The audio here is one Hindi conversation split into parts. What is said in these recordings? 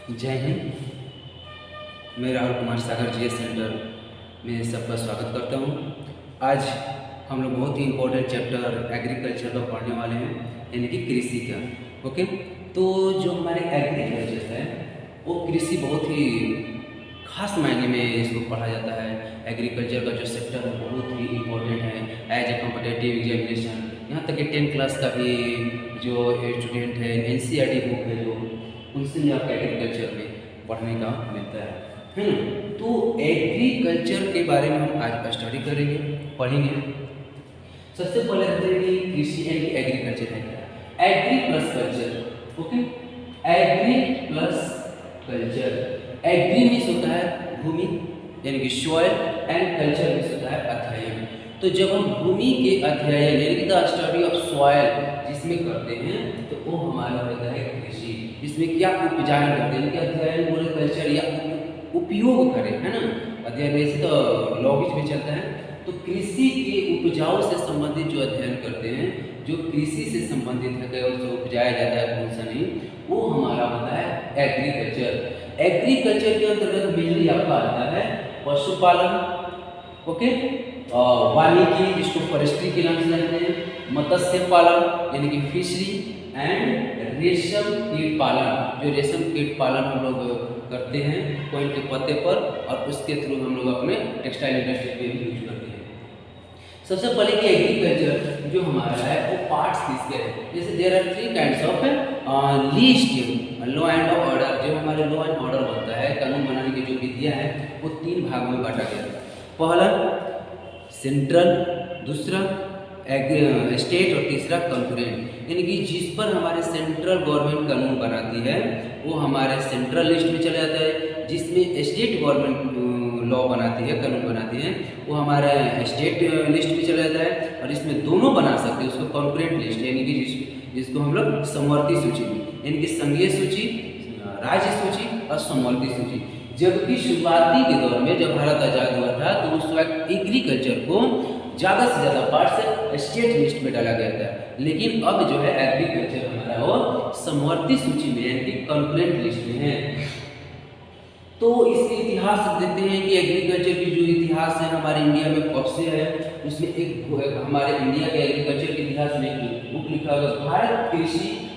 जय हिंद। मैं राहुल कुमार सागर जीएस सेंटर में सबका स्वागत करता हूँ। आज हम लोग बहुत ही इम्पोर्टेंट चैप्टर एग्रीकल्चर का पढ़ने वाले हैं, यानी कि कृषि का। ओके, तो जो हमारे एग्रीकल्चर है वो कृषि बहुत ही खास मायने में इसको पढ़ा जाता है। एग्रीकल्चर का जो सेक्टर है बहुत ही इम्पोर्टेंट है एज ए कॉम्पिटिटिव एग्जामिनेशन। यहाँ तक कि 10th क्लास का भी जो स्टूडेंट है NCERT बुक है जो उनसे भी आपका एग्रीकल्चर में पढ़ने का मिलता है ना। तो एग्रीकल्चर के बारे में हम आज स्टडी करेंगे, पढ़ेंगे। सबसे पहले देखते हैं कि कृषि एंड एग्रीकल्चर है क्या। Agri plus culture, okay. Agri plus culture, agri means होता है भूमि यानी कि सॉइल, एंड कल्चर मीन्स होता है अध्ययन। तो जब हम भूमि के अध्ययन यानी कि द स्टडी ऑफ सॉइल जिसमें करते हैं तो वो हमारा होता है कृषि। इसमें क्या उपजान करते हैं कि अध्ययन बोले कल्चर या उपयोग करें, है ना। अध्ययन वैसे तो लॉगिच में चलता है। तो कृषि के उपजाऊ से संबंधित जो अध्ययन करते हैं, जो कृषि से संबंधित है, केवल जो उपजाया जाता है कौन सा नहीं, वो हमारा होता है एग्रीकल्चर। एग्रीकल्चर के अंतर्गत मेनली आपका आता है पशुपालन, ओके, वानिकी जिसको फॉरेस्ट्री के नाम से जानते हैं, मत्स्य पालन यानी कि फिशरी, एंड रेशम कीट पालन। जो रेशम कीट पालन हम लोग करते हैं कोयल के पत्ते पर, और उसके थ्रू हम लोग अपने टेक्सटाइल इंडस्ट्री में भी यूज करते हैं। सबसे पहले कि एग्रीकल्चर जो हमारा है वो पार्ट्स किसके हैं। जैसे there are 3 kinds of list, law and order. जो हमारे लॉ एंड ऑर्डर बनता है, कानून बनाने की जो विधियाँ हैं वो 3 भागों में बांटा गया है। पहला सेंट्रल, दूसरा स्टेट, और तीसरा कंकरेंट। यानी कि जिस पर हमारे सेंट्रल गवर्नमेंट कानून बनाती है वो हमारे सेंट्रल लिस्ट में चला जाता है। जिसमें स्टेट गवर्नमेंट लॉ बनाती है, कानून बनाती है, वो हमारे स्टेट लिस्ट में चला जाता है। और इसमें दोनों बना सकते हैं उसको कंकरेंट लिस्ट, यानी कि जिसको हम लोग समवर्ती सूची में, यानी कि संघीय सूची, राज्य सूची और समवर्ती सूची। जबकि शुरुआती के दौर में जब भारत आजाद हुआ था तो उस वक्त एग्रीकल्चर को ज़्यादा से ज़्यादा पार्ट से स्टेट लिस्ट में डाला गया था। लेकिन अब जो है एग्रीकल्चर हमारा वो समवर्ती सूची में यानी कि कंकरेंट लिस्ट में है। तो इसके इतिहास देते हैं कि एग्रीकल्चर की जो इतिहास है हमारे इंडिया में कब से है। उसमें एक हमारे इंडिया के एग्रीकल्चर के इतिहास में एक बुक लिखा हुआ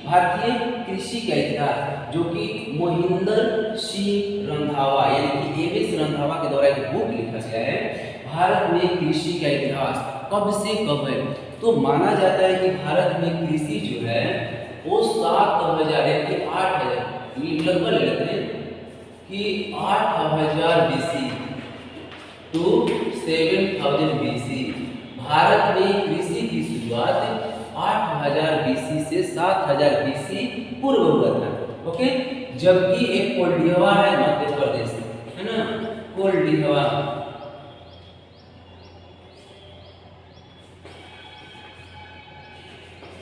भारतीय कृषि का इतिहास, जो कि मोहिंदर सिंह रंधावा यानी कि MS रंधावा के द्वारा एक बुक लिखा गया है। भारत में कृषि का इतिहास कब से कब है। तो माना जाता है कि भारत में कृषि जो है वो 7000 यानी कि 8000 लगभग लेते हैं कि 8000 BC टू 7000 BC भारत में कृषि की शुरुआत 8000 BC से 7000 BC पूर्व हुआ था, ओके। जबकि एक कोल्डिहवा है मध्य प्रदेश में, है ना, कोल्डिहवा।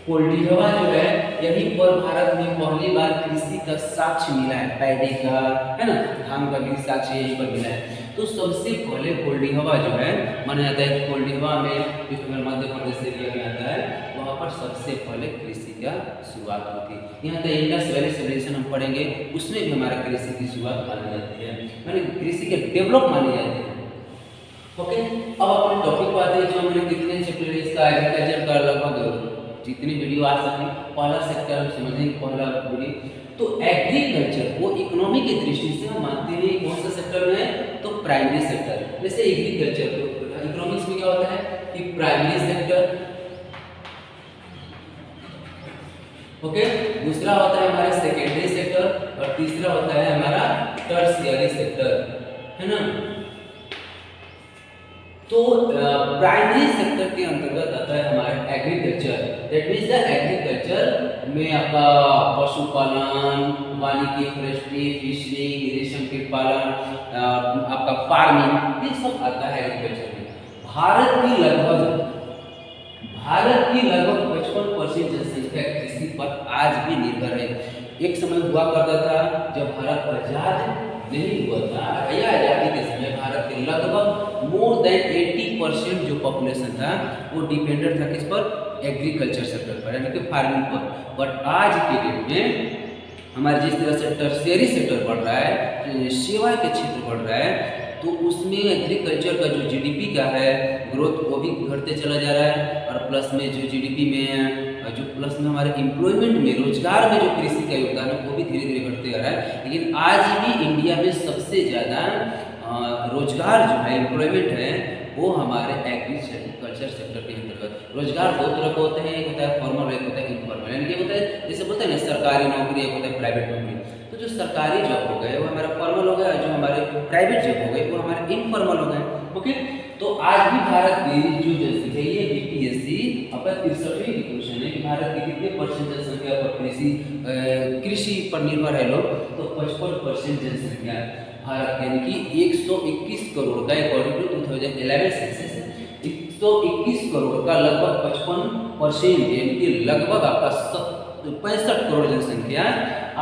कोल्डिहवा जो है यहीं पर भारत में पहली बार कृषि का साक्ष्य मिला है, पैडी का, है ना, धान का भी साक्ष्य यहीं पर मिला है। तो सबसे पहले कोल्डिहवा जो है माना जाता है कि कोल्डिहवा में जो मध्य प्रदेश एरिया में आता है वहाँ पर सबसे पहले कृषि का शुरुआत होती है। यहाँ तक इंडस वैली सिविलाइजेशन हम पढ़ेंगे, उसमें भी हमारा कृषि की शुरुआत मानी जाती है, यानी कृषि के डेवलप माने जाते हैं, ओके। अब अपने टॉपिक पर आते हैं। जो हमने कितने चैप्टर इसका एग्रीकल्चर का लगभग जितनी वीडियो आ सके पहला सेक्टर हम समझेंगे, पहला वीडियो। तो एग्रीकल्चर वो इकोनॉमी की दृष्टि से हम मानते हैं कौन सा सेक्टर में है, तो प्राइमरी सेक्टर। जैसे एग्रीकल्चर तो इकोनॉमिक्स में क्या होता है कि प्राइमरी सेक्टर, ओके, दूसरा होता है हमारा सेकेंडरी सेक्टर, और तीसरा होता है हमारा टर्शियरी सेक्टर, है ना। तो प्राइमरी सेक्टर के अंतर्गत आता है हमारा agriculture. That means the agriculture में आपका पशुपालन, वानिकी, फॉरेस्ट्री, फिशरी, रेशम कीट पालन, आपका फार्मिंग, ये सब आता है एग्रीकल्चर में। भारत की लगभग 55% जनसंख्या कृषि पर आज भी निर्भर है। एक समय हुआ करता था जब भारत आजाद नहीं हुआ था, आजादी के समय भारत के लगभग मोर देन 80% जो पॉपुलेशन था वो डिपेंडेंट था किस पर, एग्रीकल्चर सेक्टर पर, यानी कि फार्मिंग पर। बट आज के डेट में हमारे जिस तरह से टर्शियरी सेक्टर बढ़ रहा है, सेवा के क्षेत्र बढ़ रहा है, तो उसमें एग्रीकल्चर का जो जीडीपी का है ग्रोथ वो भी घटते चला जा रहा है। और प्लस में जो जीडीपी में जो प्लस में हमारे एम्प्लॉयमेंट में, रोजगार में जो कृषि का योगदान है वो भी धीरे धीरे घटते आ रहा है। लेकिन आज भी इंडिया में सबसे ज़्यादा रोजगार जो है, एम्प्लॉयमेंट है, वो हमारे एग्रीकल्चर सेक्टर के अंतर्गत। रोजगार दो तरह के होते हैं, एक होता है फॉर्मल, एक होता है इनफॉर्मल। यानी कि होता है जैसे बोलते हैं ना सरकारी नौकरी, एक होता है प्राइवेट नौकरी। तो जो सरकारी जॉब हो गए वो हमारा फॉर्मल हो गया, जो हमारे प्राइवेट जॉब हो गए वो हमारे इनफॉर्मल हो गए। ओके, तो आज भी भारत की जो जनसंख्या ये बीपीएससी अपना 63वीं क्वेश्चन है कि भारत के कितने परसेंट जनसंख्या पर कृषि पर निर्भर है लोग, तो 55% जनसंख्या भारत यानी कि 121 करोड़ का अकॉर्डिंग टू 2011 सेंसस 121 करोड़ का लगभग 55% यानी कि लगभग आपका 65 करोड़ जनसंख्या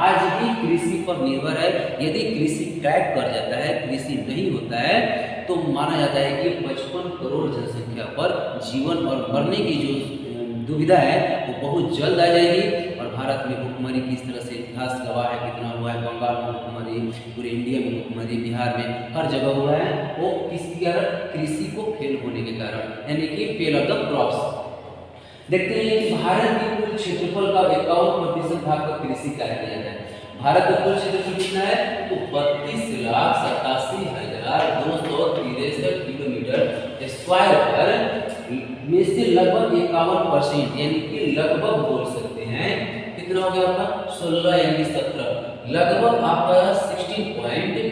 आज भी कृषि पर निर्भर है। यदि कृषि क्रैक कर जाता है, कृषि नहीं होता है, तो माना जाता है कि 55 करोड़ जनसंख्या पर जीवन और मरने की जो दुविधा है वो बहुत जल्द आ जाएगी। और भारत में भुखमरी किस तरह से इतिहास गवाह है, कितना हुआ है, बंगाल में भुखमरी, पूरे इंडिया में भुखमरी, बिहार में हर जगह हुआ है, वो किसके कारण? कृषि को फेल होने के कारण, यानी कि फेल ऑफ द क्रॉप्स। देखते हैं कि भारत के कुल क्षेत्रफल का 51% भाग का कृषि कार्य किया जाता है। भारत का कुल क्षेत्रफल कितना है? तो 32,87,263 किलोमीटर स्क्वायर पर में से लगभग 51% यानी कि लगभग बोल सकते हैं कितना हो गया आपका 16 यानी 17 लगभग आपका 16.5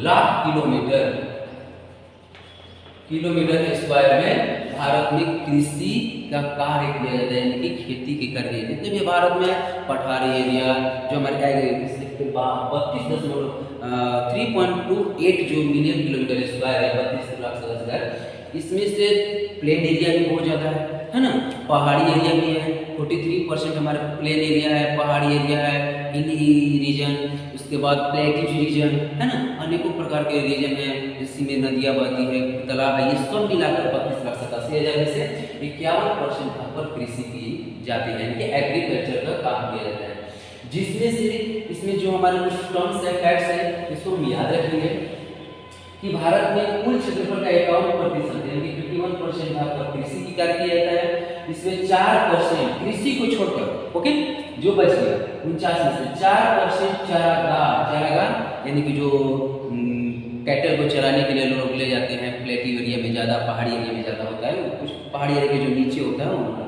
लाख किलोमीटर स्क्वायर में भारत में कृषि का कार्य किया जाता है, यानी कि खेती के कार्य। जितने भी भारत में पठारी एरिया जो हमारे 3.28 जो मिलियन किलोमीटर स्क्वायर है, 32,10,000, इसमें से प्लेन एरिया भी बहुत ज़्यादा है ना, पहाड़ी एरिया भी है। 43% हमारे प्लेन एरिया है, पहाड़ी एरिया है, हिली रीजन, उसके बाद प्लेटिव रीजन है ना, अनेकों प्रकार के रीजन है, जिसमें नदियाँ बहती है, तालाब है। ये सब मिलाकर 32,87,000 में से 51% पर कृषि की जाती है, यानी कि एग्रीकल्चर का काम किया जाता है। जिसमें से इसमें जो हमारे कुछ टर्म्स है, फैक्ट्स है, इसको हम याद रखेंगे कि भारत में कुल क्षेत्रफल का 51% यानी कि 51% भाग पर कृषि की कार्य किया जाता है। इसमें 4% कृषि को छोड़कर, ओके, जो बच गया 49 में से 4% चारागाह यानी कि जो कैटल को चराने के लिए लोग ले जाते हैं। प्लेटिव एरिया में ज़्यादा, पहाड़ी एरिया में ज़्यादा होता है, कुछ पहाड़ी एरिया के जो नीचे होता है उनका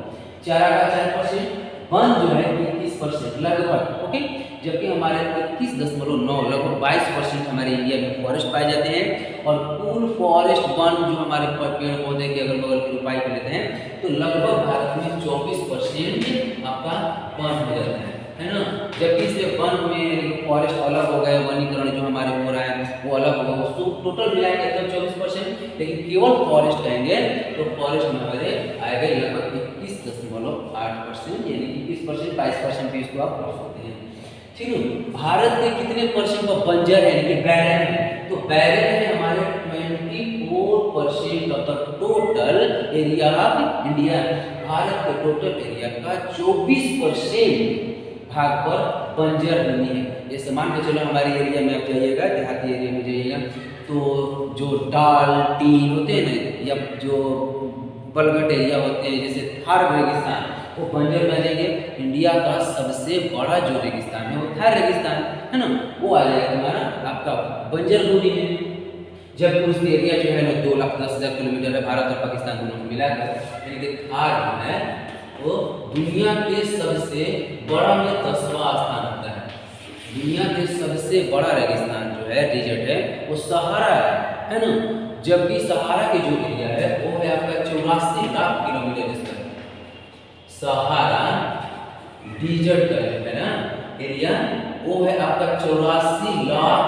चारागाह 4%, वन जो है 21% लगभग, ओके। जबकि हमारे 21.9 लगभग 22% हमारे इंडिया में फॉरेस्ट पाए जाते हैं। और कुल फॉरेस्ट वन जो हमारे पेड़ पौधे के अगल बगल की रोपाई कर लेते हैं, तो लगभग भारत में 24% आपका वन हो जाता है ना। जबकि इससे वन में फॉरेस्ट अलग हो गए, वनीकरण जो हमारे हो रहा है वो अलग होगा, उसको टोटल मिलाएंगे तो 24%। लेकिन केवल फॉरेस्ट कहेंगे तो फॉरेस्ट में हमारे आएगा लगभग 21.8% यानी कि 20%, 22% भी इसको आप कर सकते हैं, ठीक है। भारत के कितने परसेंट का बंजर है, यानी कि बैरन है? तो बैरन है हमारे 24% of the total area of India. Bharat के टोटल एरिया का 24% भाग पर बंजर भूमि है। जैसे मान के चलो हमारे एरिया में आप जाइएगा, देहाती एरिया में जाइएगा, तो जो टाल टीन होते हैं ना, या जो बलगट एरिया होते हैं जैसे थार रेगिस्तान, वो बंजर में आ जाएंगे। इंडिया का सबसे बड़ा जो रेगिस्तान है वो थार रेगिस्तान है ना, वो आ जाएगा हमारा आपका बंजर भूमि में। जबकि उसका एरिया जो है ना 2,10,000 किलोमीटर है, भारत और पाकिस्तान दोनों को मिलाकर। यानी कि थार जो है वो दुनिया के सबसे बड़ा में 10वां स्थान होता है। दुनिया के सबसे बड़ा रेगिस्तान जो है, डेजर्ट है, वो सहारा है ना। जबकि सहारा के जो एरिया है वो है आपका 84 lakh kilometre square. Sahara desert का जो है ना एरिया वो है आपका 84 लाख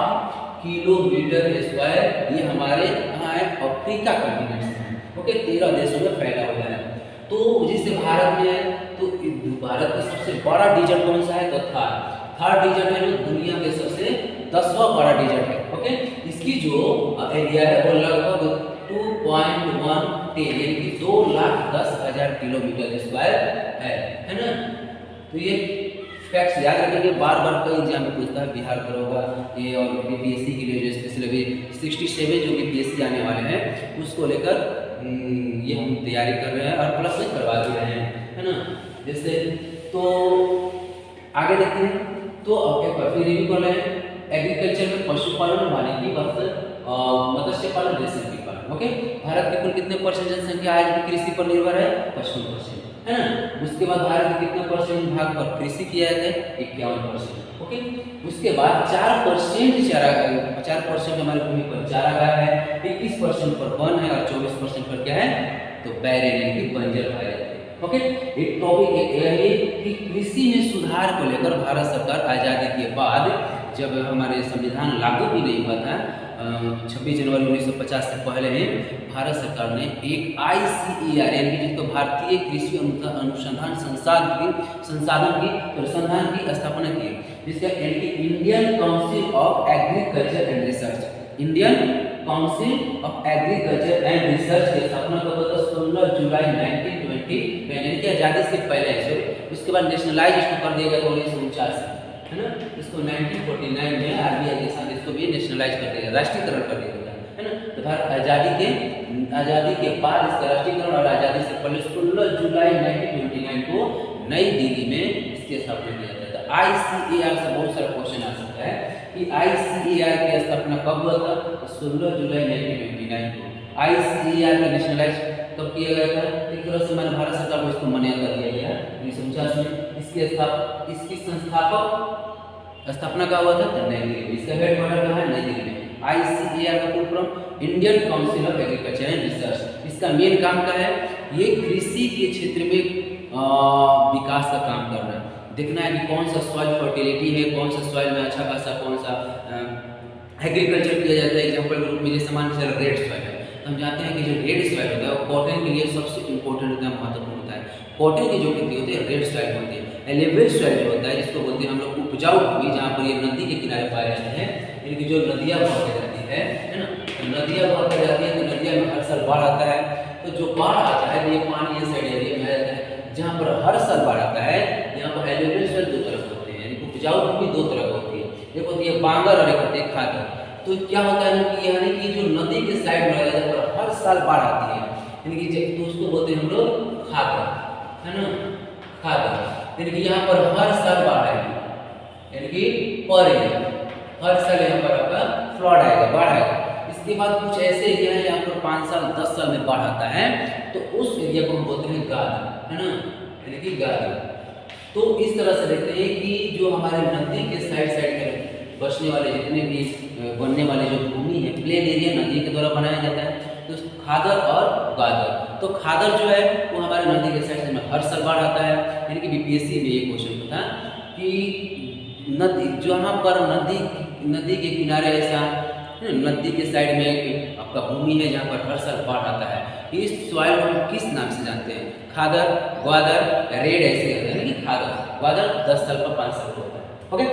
किलोमीटर स्क्वायर। ये हमारे कहाँ है? अफ्रीका कंटिनेंट में, ओके, 13 देशों में फैला हुआ है। तो जिससे भारत में है, तो भारत का सबसे बड़ा डेजर्ट कौन सा है? तो थार डेजर्ट है जो दुनिया के सबसे 10वां बड़ा डेजर्ट है, ओके। इसकी जो एरिया है वो लगभग 2.1 यानी कि 2,10,000 किलोमीटर स्क्वायर है ना। तो ये फैक्ट्स याद रखेंगे, बार बार कई एग्जाम में पूछता है, बिहार का होगा ये, और बीपीएससी के लिए जो स्पेशल अभी 67 जो बीपीएससी आने वाले हैं उसको लेकर ये हम तैयारी कर रहे हैं और प्लस में करवा भी रहे हैं, है ना। जैसे तो आगे देखते हैं, तो फिर रिव्यू कर रहे हैं। एग्रीकल्चर में पशुपालन, वानिकी, मत्स्य पालन, रेशम पालन। ओके, भारत की कुल कितने परसेंट जनसंख्या आज भी कृषि पर निर्भर है? 55%, है ना। उसके बाद भारत के कितने परसेंट भाग पर कृषि किया जाता है? 51%। ओके, उसके बाद 4% हमारे भूमि पर चारागाह है, 21% पर वन है और 24% पर क्या है? तो बैरेन यानी कि बंजर पाया जाता है। ओके, एक टॉपिक यह है कि कृषि में सुधार को लेकर भारत सरकार आज़ादी के बाद, जब हमारे संविधान लागू भी नहीं हुआ था 26 जनवरी 1950 से पहले ही, भारत सरकार ने एक ICAR यानी कि जिसको भारतीय कृषि अनुसंधान संस्थान की स्थापना की, जिसका यानी कि Indian council of agriculture and research, Indian council of agriculture and research की स्थापना कब हुआ? 16 जुलाई 1920 यानी कि आज़ादी से पहले से। उसके बाद नेशनलाइज इसको कर दिया गया था 1949 से, है ना। इसको 1949 में RBI के साथ इसको भी नेशनलाइज कर दिया, राष्ट्रीयकरण कर दिया गया, है ना। तो भारत आज़ादी के बाद इसका राष्ट्रीयकरण और आज़ादी से पहले 16 जुलाई 1929 को नई दिल्ली में इसकी स्थापना किया जाता है। ICAR से बहुत सारा क्वेश्चन आ सकता है कि ICAR की स्थापना कब हुआ था? 16 जुलाई 1929 को। ICAR का नेशनलाइज कब किया गया था? एक तरह से हमारे भारत सरकार को इसको मान्यता दिया गया 1949 में। इसकी स्थापना का हुआ था नई दिल्ली में। इसका हेडक्वार्टर कहाँ है? नई दिल्ली में। ICAR का full form Indian council of agriculture and research. इसका मेन काम क्या है? ये कृषि के क्षेत्र में विकास का काम कर रहा है, देखना है कि कौन सा सॉइल फर्टिलिटी है, कौन सा सॉइल में अच्छा खासा कौन सा एग्रीकल्चर किया जाता है। एग्जाम्पल के रूप में जैसे मान लीजिए रेड सॉइल है, तो हम जानते हैं कि जो रेड सॉइल होता है वो कॉटन के लिए सबसे इंपॉर्टेंट होता है, महत्वपूर्ण होता है। कॉटन की जो खेती होती है रेड सॉइल होती है। एलिवेट सॉइल जो होता है जिसको बोलते हैं हम लोग उपजाऊ भूमि, जहाँ पर ये नदी के किनारे पाए जाते हैं, इनकी जो नदियाँ बहती जाती है ना, तो नदियाँ बहती जाती है तो नदियाँ में हर साल बाढ़ आता है। तो जो बाढ़ आता है ये पानी ये साइड एरिया में आ जाता है, जहाँ पर हर साल बाढ़ आता है। यहाँ पर एलिवेट सॉइल दो तरह होते हैं, यानी उपजाऊ भूमि दो तरह की होती है, एक होती है बांगर और एक होती है खादर। तो क्या होता है कि यानी कि जो नदी के साइड में जहाँ पर हर साल बाढ़ आती है, यानी कि तो उसको बोलते हैं हम लोग खादर, है ना, खादर। यानी कि यहाँ पर हर साल बाढ़ आएगी, यानी कि पर हर साल यहाँ पर आपका फ्लड आएगा, बाढ़ आएगा। इसके बाद कुछ ऐसे एरिया है जहाँ पर 5 साल 10 साल में बाढ़ आता है, तो उस एरिया को हम बोलते हैं गाद, है ना, यानी कि गाद। तो इस तरह से देखते हैं कि जो हमारे नदी के साइड में बसने वाले जितने भी बनने वाले जो भूमि है, प्लेन एरिया नदी के द्वारा बनाया जाता है, तो खादर और गादर। तो खादर जो है वो हमारे नदी के साइड में हर साल बाढ़ आता है। यानी कि बीपीएससी में ये क्वेश्चन था कि नदी जहाँ पर नदी के किनारे ऐसा नदी के साइड में आपका भूमि है जहाँ पर हर साल बाढ़ आता है, इस सॉइल को हम किस नाम से जानते हैं? खादर, ग्वादर, रेड ऐसे होता है, यानी कि खादर ग्वादर 10 साल पर 5 साल पर होता है। ओके,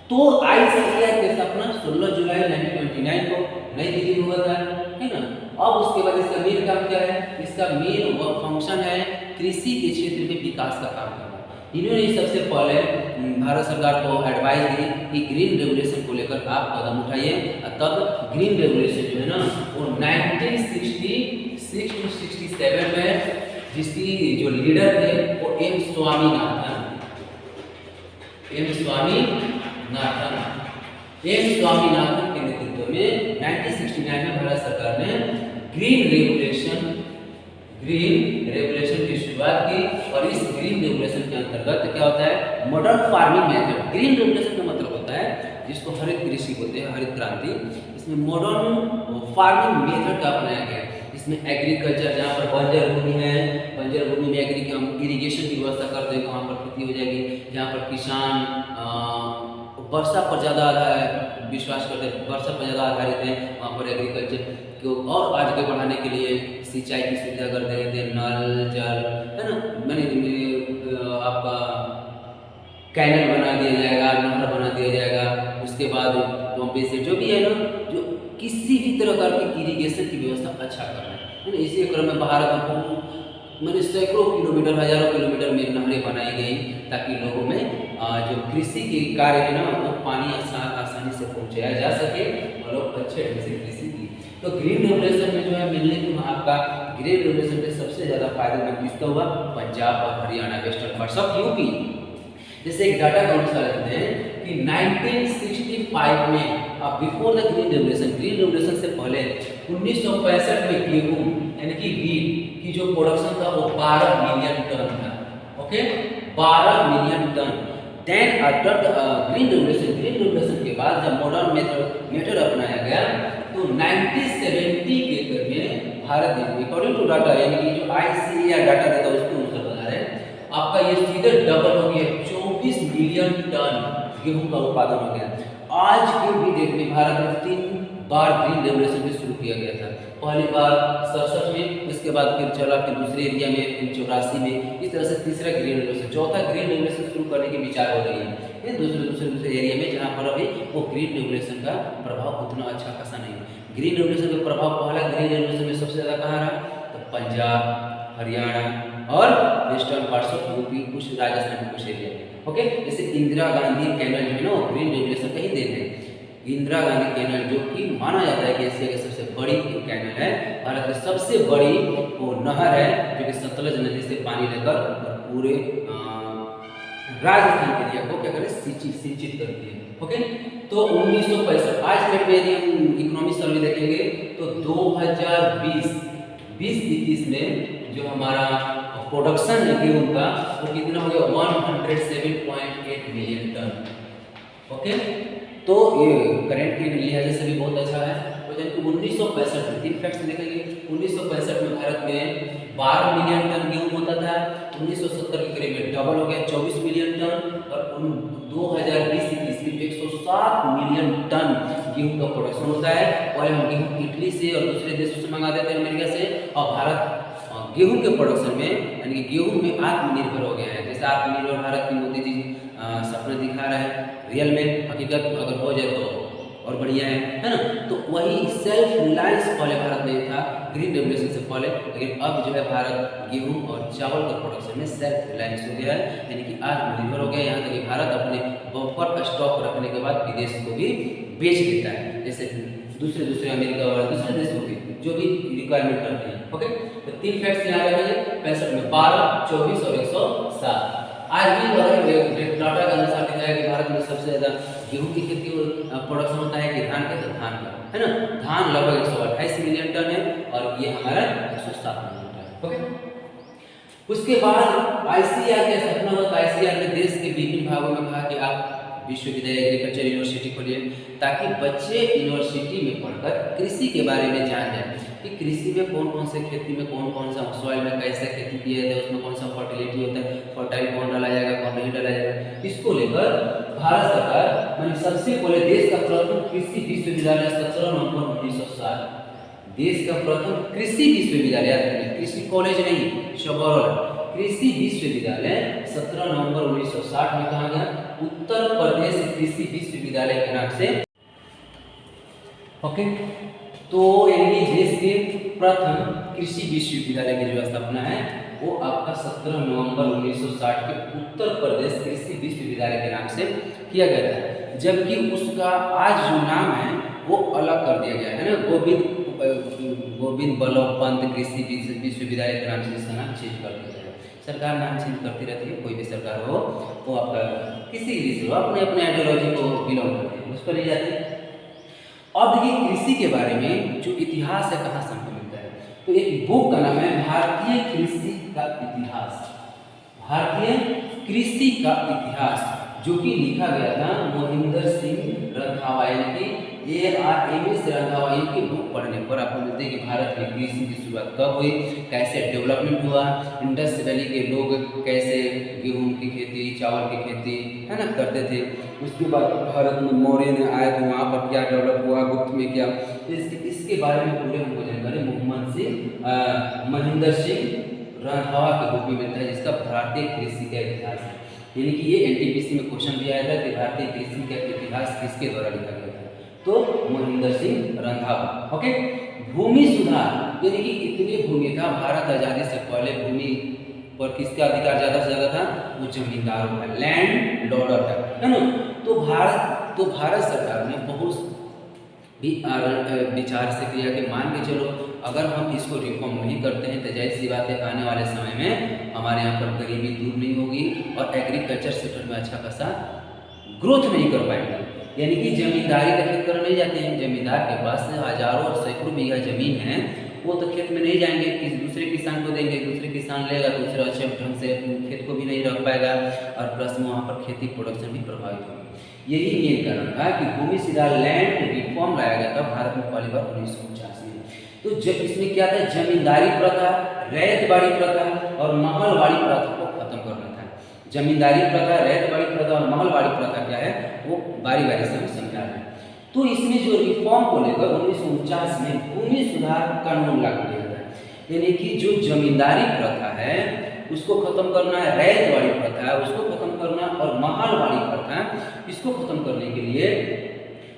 तो ICAR की स्थापना 16 जुलाई 1929 को नई दिल्ली में हुआ था, है ना। अब उसके बाद इसका मेन काम क्या है? इसका मेन फंक्शन है कृषि के क्षेत्र में विकास का काम करना। इन्होंने सबसे पहले भारत सरकार को एडवाइस दी कि ग्रीन रेवोल्यूशन को लेकर आप कदम उठाइए। तब ग्रीन रेवोल्यूशन जो है ना वो 1966 to 67 में जिसकी जो लीडर थे वो M. स्वामीनाथन के नेतृत्व में 1969 में भारत सरकार ने ग्रीन रेवोल्यूशन की शुरुआत की। और इस ग्रीन रेवोल्यूशन के अंतर्गत क्या होता है? Modern farming method. Green revolution का मतलब होता है जिसको हरित कृषि बोलते हैं, हरित क्रांति। इसमें मॉडर्न फार्मिंग मेथड का अपनाया गया। इसमें एग्रीकल्चर, जहाँ पर बंजर भूमि है, बंजर भूमि में इरिगेशन की व्यवस्था कर देंगे, वहाँ पर खेती हो जाएगी। जहाँ पर किसान वर्षा पर ज़्यादा विश्वास करते हैं, वर्षा पर ज़्यादा आधारित हैं, वहाँ पर एग्रीकल्चर को और आगे बढ़ाने के लिए सिंचाई की सुविधा कर देते हैं, नल जल, है ना, मैंने आपका कैनल बना दिया जाएगा, नहर बना दिया जाएगा। उसके बाद पंपे से जो भी है ना, जो किसी भी तरह की इरिगेशन की व्यवस्था अच्छा करना है ना। इसी क्रम में भारत में मैंने सैकड़ों किलोमीटर, हजारों किलोमीटर में नहरें बनाई गई ताकि लोगों में जो कृषि के कार्य है ना वो पानी आसानी से पहुंचाया जा सके और लोग अच्छे ढंग से कृषि की। तो ग्रीन रेवोल्यूशन में जो है मिलने की आपका ग्रीन रेवोल्यूशन में सबसे ज़्यादा फायदेमंद किसका हुआ? पंजाब और Haryana, western parts of UP. जैसे एक डाटा का अनुसार लेते हैं कि 1965 में बिफोर द ग्रीन रेवोल्यूशन से पहले 1965 में गेहूं यानी कि वीट की जो प्रोडक्शन था वो 12 मिलियन टन था। Okay, 12 million ton. Then after the green revolution के बाद जब मॉडर्न मेथड अपनाया गया तो 1970 के करीब में भारत में अकॉर्डिंग टू डाटा यानी कि जो ICAR डाटा देता है उसके अनुसार बता रहे हैं आपका ये सीधे डबल हो गया, 24 मिलियन टन गेहूं का उत्पादन हो गया। आज के भी डेट में भारत में 3 बार ग्रीन रेवोल्यूशन भी शुरू किया गया था। पहली बार 67 में, उसके बाद फिर चला फिर दूसरे एरिया में, फिर 84 में, इस तरह से तीसरा ग्रीन रेवोल्यूशन, चौथा ग्रीन रेवोल्यूशन शुरू करने के विचार हो रही है फिर दूसरे एरिया में जहाँ पर अभी वो ग्रीन रेवोल्यूशन का प्रभाव उतना अच्छा खासा नहीं है। ग्रीन रेवोल्यूशन का प्रभाव पहला ग्रीन रेवोल्यूशन में सबसे ज़्यादा कहाँ रहा? तो पंजाब, हरियाणा और वेस्टर्न पार्ट्स ऑफ यूपी, कुछ राजस्थान के कुछ एरिया में। ओके, जैसे इंदिरा गांधी कैनल जो है ना ग्रीन रेवोल्यूशन का ही देन है। इंदिरा गांधी कैनल जो कि माना जाता है कि एशिया की सबसे बड़ी कैनल है, भारत की सबसे बड़ी वो नहर है जो कि सतलज नदी से पानी लेकर पूरे राजस्थान के एरिया को क्या करे सिंचित करती है। ओके, तो 1965 आज के डेट में यदि हम इकोनॉमिक सर्वे देखेंगे तो 2020-21 में जो हमारा प्रोडक्शन है गेहूं का वो कितना हो गया? 107.8 मिलियन टन। ओके, तो ये करंट के लिहाज से भी बहुत अच्छा है। तो जबकि 1965 में 3 फैक्ट्स देखेंगे, 1965 में भारत में 12 मिलियन टन गेहूं होता था, 1970 के करीब में डबल हो गया 24 मिलियन टन और 2020-21 में 107 मिलियन टन गेहूं का प्रोडक्शन होता है। और हम गेहूं इटली से और दूसरे देशों से मंगा देते हैं, अमेरिका से, और भारत गेहूं के प्रोडक्शन में यानी कि गेहूं में आत्मनिर्भर हो गया है। जैसे आत्मनिर्भर भारत की मोदी जी सपना दिखा रहा है, रियल में हकीकत अगर हो जाए तो और बढ़िया है ना। तो वही सेल्फ रिलायंस पहले भारत में था ग्रीन रेवोल्यूशन से पहले, लेकिन अब जो है भारत गेहूं और चावल के प्रोडक्शन में सेल्फ रिलायंस हो गया है, यानी कि आत्मनिर्भर हो गया। यहाँ तक कि भारत अपने बफर का स्टॉक रखने के बाद विदेश को भी बेच देता है, जैसे दूसरे अमेरिका और दूसरे देशों की जो भी रिक्वायरमेंट करते हैं। ओके, तो 3 फैक्ट्स यहाँ रखेंगे 65 में 12, 24 और 107। आज भी डाटा के अनुसार दिखाया कि भारत में सबसे ज़्यादा गेहूं की खेती प्रोडक्शन होता है कि धान का, तो धान का है ना। धान लगभग 128 मिलियन टन है और ये हमारा 107 मिलियन टन है। ओके, उसके बाद ICAR का स्थापना हुआ। ICAR ने देश के विभिन्न भागों में कहा कि आप विश्वविद्यालय एग्रीकल्चर यूनिवर्सिटी खोलिए ताकि बच्चे यूनिवर्सिटी में पढ़कर कृषि के बारे में जान जाए कि कृषि में कौन कौन से खेती में कौन सा सॉइल में कैसे खेती किया जाता है, उसमें कौन सा फर्टिलिटी होता है, फर्टाइल कौन डाला जाएगा कौन नहीं डाला जाएगा। इसको लेकर भारत सरकार मैंने सबसे पहले देश का प्रथम कृषि विश्वविद्यालय 17 नवंबर 1960, देश का प्रथम कृषि विश्वविद्यालय, कृषि कॉलेज नहीं, शबरौल कृषि विश्वविद्यालय 17 नवंबर 1960 में कहा गया, उत्तर प्रदेश कृषि विश्वविद्यालय के नाम से। ओके, तो यानी देश के प्रथम कृषि विश्वविद्यालय की जो स्थापना है वो आपका 17 नवंबर 1960 के उत्तर प्रदेश कृषि विश्वविद्यालय के नाम से किया गया था, जबकि उसका आज जो नाम है वो अलग कर दिया गया है ना, गोविंद बल्लभ पंत कृषि विश्वविद्यालय के नाम से इसका नाम चेंज कर दिया गया। सरकार नाम चेंज करती रहती है, कोई भी सरकार हो वो आपका किसी भी अपने अपने आइडियोलॉजी को बिलोंग करते हैं, उस पर ले जाते हैं। अब देखिए कृषि के बारे में जो इतिहास है कहाँ से हमको मिलता है, तो एक बुक का नाम है भारतीय कृषि का इतिहास, भारतीय कृषि का इतिहास, जो कि लिखा गया था मोहिंदर सिंह रंधावा यानी कि ARMS रंधावा। इनकी बुक पढ़ने पर आपको मिलते हैं कि भारत में कृषि की शुरुआत कब हुई, कैसे डेवलपमेंट हुआ, इंडस वैली के लोग कैसे गेहूं की खेती चावल की खेती है ना करते थे, उसके बाद भारत में मौर्य ने आए तो वहाँ पर क्या डेवलप हुआ, गुप्त में क्या, इसके बारे में पूरे हमको जानकारी महेंद्र सिंह रंधावा के बुक में मिलता है, जिसका भारतीय कृषि का इतिहास है। यानी कि ये NTPC में क्वेश्चन भी आया था कि भारतीय कृषि का इतिहास किसके द्वारा लिखा गया था, तो महेंद्र सिंह रंधावा। ओके, भूमि सुधार यानी कि इतनी भूमि था, भारत आजादी से पहले भूमि पर किसका अधिकार ज़्यादा से ज़्यादा था? वो जमींदारों का, लैंड लॉर्डर था, है ना। तो भारत सरकार ने बहुत भी विचार से किया कि मान के चलो अगर हम इसको रिफॉर्म नहीं करते हैं तो जाहिर सी बात है आने वाले समय में हमारे यहाँ पर गरीबी दूर नहीं होगी और एग्रीकल्चर सेक्टर में अच्छा खासा ग्रोथ नहीं कर पाएंगे। यानी कि जमींदारी का खेत करने नहीं जाते हैं, जमींदार के पास हजारों और सैकड़ों बीघा जमीन है, वो तो खेत में नहीं जाएंगे, किसी दूसरे किसान को देंगे, दूसरे किसान लेगा, दूसरे अच्छे ढंग से खेत को भी नहीं रख पाएगा और प्लस में वहाँ पर खेती प्रोडक्शन भी प्रभावित होगी। यही मेन कारण था कि भूमि सुधार लैंड रिफॉर्म लाया गया था भारत में पहली बार 1949 में। तो इसमें क्या था? जमींदारी प्रथा, रैयतवाड़ी प्रथा और महलवाड़ी प्रथा को खत्म करना था। जमींदारी प्रथा, रैयतवाड़ी प्रथा और महलवाड़ी प्रथा क्या है वो बारी बारी से हम समझा रहे हैं। तो इसमें जो रिफॉर्म को लेकर 1949 में भूमि सुधार कानून लागू किया गया, यानी कि जो जमींदारी प्रथा है उसको खत्म करना है, रैयतवाड़ी प्रथा है उसको खत्म करना और महलवाड़ी प्रथा इसको खत्म करने के लिए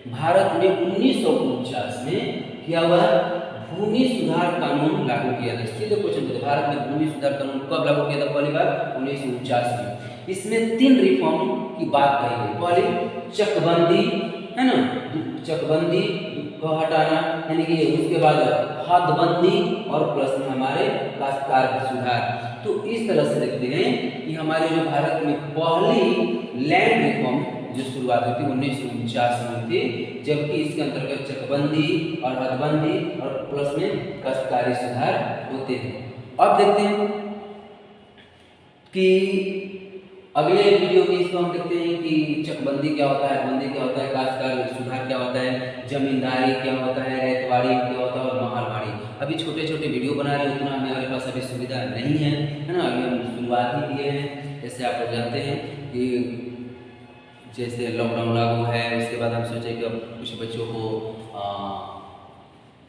भारत में 1949 में क्या हुआ? भूमि सुधार कानून लागू किया था। सीधे क्वेश्चन पूछे, भारत में भूमि सुधार कानून कब लागू किया था? पहली बार 1949 में। इसमें 3 रिफॉर्म की बात कही गई। पहले चकबंदी, है ना, चकबंदी को हटाना, यानी कि उसके बाद हदबंदी और प्लस में हमारे काश्तकार का सुधार। तो इस तरह से देखते हैं कि हमारे जो भारत में पहली लैंड रिफॉर्म जो शुरुआत हुई थी 1949 में हुई थी, जबकि इसके अंतर्गत चकबंदी और हदबंदी और प्लस में काश्तकारी सुधार होते हैं। अब देखते हैं कि अगले वीडियो में इसको हम देखते हैं कि चकबंदी क्या होता है, हदबंदी क्या होता है, काश्तकार सुधार क्या होता है, जमींदारी क्या होता है, रैयतवाड़ी क्या होता है और महलवाड़ी। अभी छोटे छोटे वीडियो बना रहे हैं, उतना हमारे पास अभी सुविधा नहीं है, है ना। अभी हम शुरुआत ही किए हैं। जैसे आप लोग जानते हैं कि जैसे लॉकडाउन लागू है, उसके बाद हम सोचे कि अब कुछ बच्चों को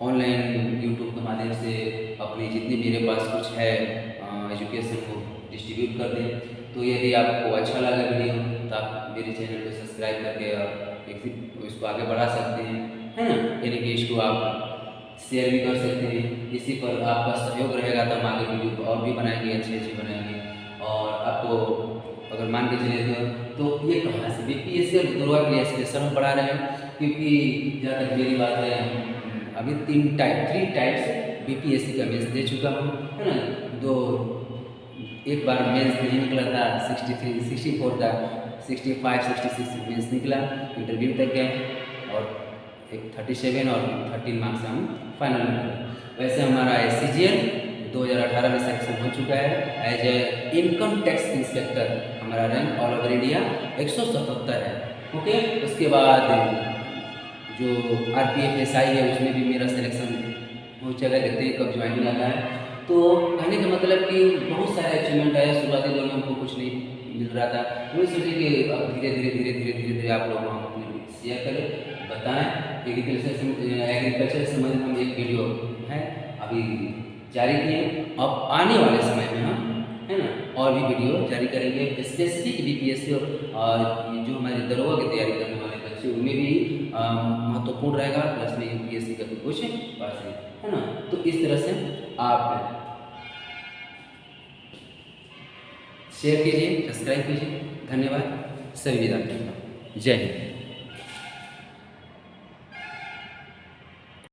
ऑनलाइन यूट्यूब के माध्यम से अपनी जितनी मेरे पास कुछ है एजुकेशन को डिस्ट्रीब्यूट कर दें। तो यदि आपको अच्छा लगा वीडियो तो आप मेरे चैनल को सब्सक्राइब करके इसको आगे बढ़ा सकते हैं, है ना। यानी कि इसको आप शेयर भी कर सकते हैं। इसी पर आपका सहयोग रहेगा तो हम आगे वीडियो और भी बनाएंगे, अच्छे बनाएंगे। और आपको अगर मान के चले तो ये कहाँ से बीपीएससी और दुर्गा के लिए स्पेशल हम पढ़ा रहे हैं, क्योंकि जहाँ तक मेरी बात है अभी 3 टाइप्स बीपीएससी का मेंस दे चुका हूँ, है ना। एक बार मेंस नहीं निकला था 63, 64 का, 65, 66 मेंस निकला, इंटरव्यू तक गए और एक 37 और 13 मार्क्स हम फाइनल में निकला। वैसे हमारा CGL 2018 में सिलेक्शन हो चुका है as a income tax inspector. हमारा रैंक ऑल ओवर इंडिया 177 है। ओके, उसके बाद जो RPF SI है उसमें भी मेरा सिलेक्शन हो चुका है। देखते हैं कब ज्वाइनिंग आता है। तो कहने का मतलब कि बहुत सारे अचीवमेंट आया। शुरुआती दौर में हमको कुछ नहीं मिल रहा था, वही सोचे कि अब धीरे धीरे आप लोग हम अपने शेयर करें, बताएं। एग्रीकल्चर से संबंधित हम एक वीडियो है अभी जारी किए। अब आने वाले समय में हम, है ना, और भी वीडियो जारी करेंगे स्पेसिफिक बीपीएससी और जो हमारे दरोगा की तैयारी करने वाले बच्चे उनमें भी महत्वपूर्ण रहेगा, प्लस में यूपीएससी का भी कुछ परसेंट, है ना। तो इस तरह से आप शेयर कीजिए, सब्सक्राइब कीजिए। धन्यवाद, सभी विद्यार्थियों का जय हिंद।